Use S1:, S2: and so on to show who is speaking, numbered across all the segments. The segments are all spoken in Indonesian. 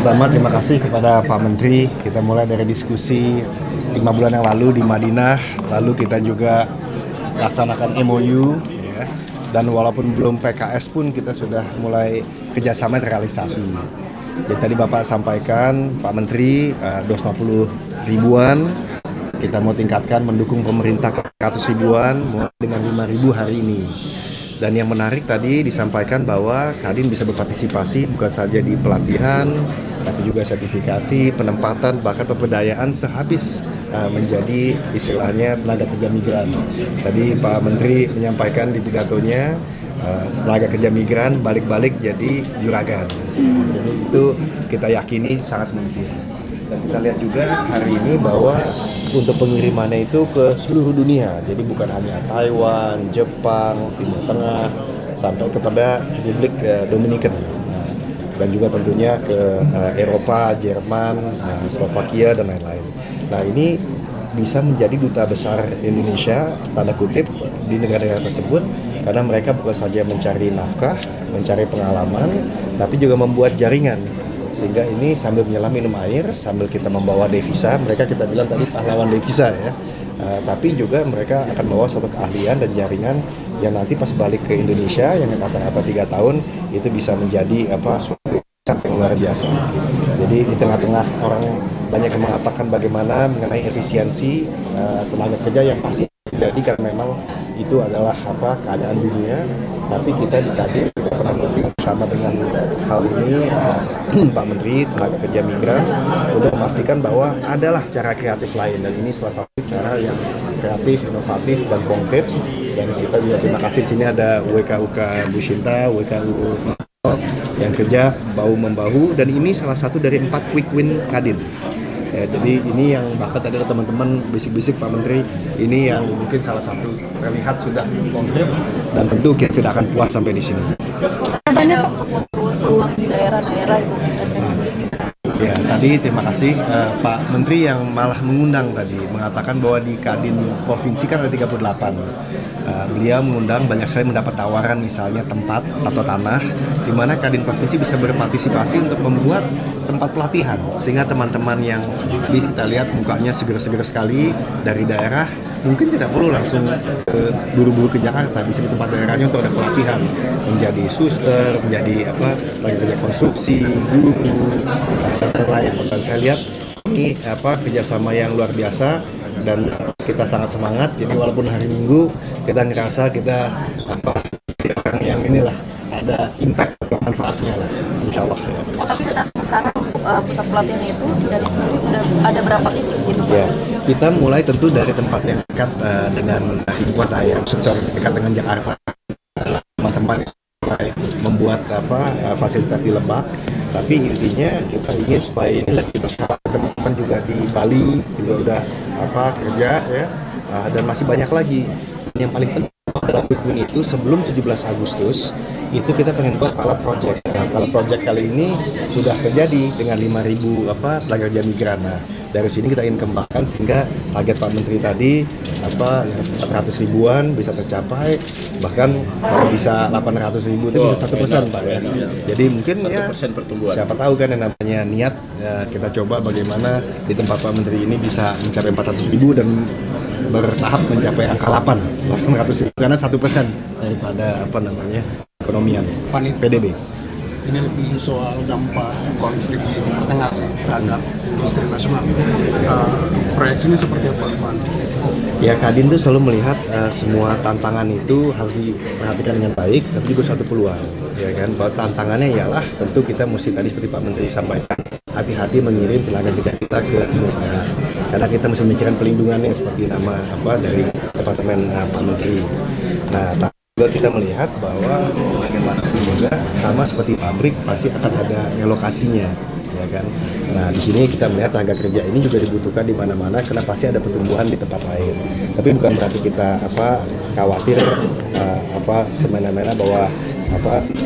S1: Pertama-tama terima kasih kepada Pak Menteri. Kita mulai dari diskusi 5 bulan yang lalu di Madinah, lalu kita juga laksanakan MOU, ya. Dan walaupun belum PKS pun kita sudah mulai kerjasama terrealisasi. Jadi tadi Bapak sampaikan, Pak Menteri, 250 ribuan, kita mau tingkatkan mendukung pemerintah ke 100 ribuan, mulai dengan 5.000 hari ini. Dan yang menarik tadi disampaikan bahwa Kadin bisa berpartisipasi bukan saja di pelatihan, tapi juga sertifikasi, penempatan, bahkan pemberdayaan sehabis menjadi istilahnya tenaga kerja migran. Tadi Pak Menteri menyampaikan di pidatonya, tenaga kerja migran balik-balik jadi juragan. Jadi itu kita yakini sangat mungkin. Dan kita lihat juga hari ini bahwa untuk pengirimannya itu ke seluruh dunia, jadi bukan hanya Taiwan, Jepang, Timur Tengah, sampai kepada Republik Dominikan, dan juga tentunya ke Eropa, Jerman, Slovakia, dan lain-lain. Nah, ini bisa menjadi duta besar Indonesia, tanda kutip, di negara-negara tersebut, karena mereka bukan saja mencari nafkah, mencari pengalaman, tapi juga membuat jaringan. Sehingga ini sambil menyelam minum air, sambil kita membawa devisa, mereka kita bilang tadi pahlawan devisa ya, tapi juga mereka akan bawa suatu keahlian dan jaringan yang nanti pas balik ke Indonesia, yang kata-kata 3 tahun, itu bisa menjadi suatu yang luar biasa. Jadi di tengah-tengah orang banyak yang mengatakan bagaimana mengenai efisiensi tenaga kerja yang pasti terjadi karena memang itu adalah keadaan dunia, tapi kita di Kadin kita pernah bersama dengan hal ini Pak Menteri tenaga kerja migran untuk memastikan bahwa adalah cara kreatif lain, dan ini salah satu cara yang kreatif, inovatif, dan konkret. Dan kita juga terima kasih, sini ada WKUK Bu Shinta, WKUK yang kerja bahu-membahu, dan ini salah satu dari 4 quick win Kadin. Ya, jadi ini yang bahkan tadi ada teman-teman bisik-bisik Pak Menteri, ini yang mungkin salah satu terlihat sudah konkret, dan tentu kita tidak akan puas sampai di sini.
S2: Katanya untuk peluang di daerah-daerah itu sedikit.
S1: Ya, tadi terima kasih Pak Menteri yang malah mengundang tadi, mengatakan bahwa di Kadin Provinsi kan ada 38. Beliau mengundang banyak sekali mendapat tawaran misalnya tempat atau tanah, di mana Kadin Provinsi bisa berpartisipasi untuk membuat tempat pelatihan, sehingga teman-teman yang bisa kita lihat mukanya seger-seger sekali dari daerah, mungkin tidak perlu langsung buru-buru ke Jakarta, bisa di tempat daerahnya untuk ada pelatihan, menjadi suster, menjadi lagi kerja konstruksi, guru, dan lain. Dan saya lihat ini kerjasama yang luar biasa, dan kita sangat semangat. Jadi walaupun hari Minggu kita ngerasa kita yang inilah ada impact atau manfaatnya lah, insya Allah. Ya.
S2: Tapi data sementara pusat pelatihan itu dari sendiri udah ada berapa titik gitu?
S1: Ya, kita mulai tentu dari tempat yang dekat dengan ibu kota, yang secara dekat dengan Jakarta. Teman-teman membuat fasilitas di Lebak, tapi intinya kita ingin supaya ini lebih besar. Teman-teman juga di Bali juga udah kerja ya, dan masih banyak lagi. Yang paling penting dalam quick win itu sebelum 17 Agustus itu kita pengen buat pilot project. Nah, pilot project kali ini sudah terjadi dengan 5.000 tenaga kerja migran. Nah, dari sini kita ingin kembangkan sehingga target Pak Menteri tadi yang 400 ribuan bisa tercapai, bahkan kalau bisa 800 ribu itu bisa 1% Pak ya. Jadi mungkin
S3: 1% pertumbuhan.
S1: Siapa tahu kan yang namanya niat, kita coba bagaimana di tempat Pak Menteri ini bisa mencapai 400 ribu dan bertahap mencapai angka 800 ribu, karena 1% daripada ekonomian PDB.
S4: Ini lebih soal dampak konflik di Timur Tengah sih terhadap industri nasional. Proyeksi ini seperti apa, Pak?
S1: Ya, Kadin itu selalu melihat semua tantangan itu harus diperhatikan dengan baik, tapi juga satu peluang, ya kan? Bahwa tantangannya ialah tentu kita mesti tadi seperti Pak Menteri sampaikan, hati-hati mengirim tenaga kerja kita ke Timur Tengah, karena kita mesti memikirkan pelindungannya seperti nama dari Departemen Pak Menteri. Nah, juga kita melihat bahwa bagaimanapun juga sama seperti pabrik pasti akan ada relokasinya, ya kan. Nah, di sini kita melihat tenaga kerja ini juga dibutuhkan di mana-mana karena pasti ada pertumbuhan di tempat lain. Tapi bukan berarti kita khawatir semena-mena bahwa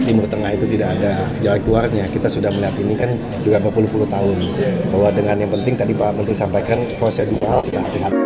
S1: Timur Tengah itu tidak ada jalan keluarnya. Kita sudah melihat ini kan juga berpuluh-puluh tahun, bahwa dengan yang penting tadi Pak Menteri sampaikan prosedural, hati-hati.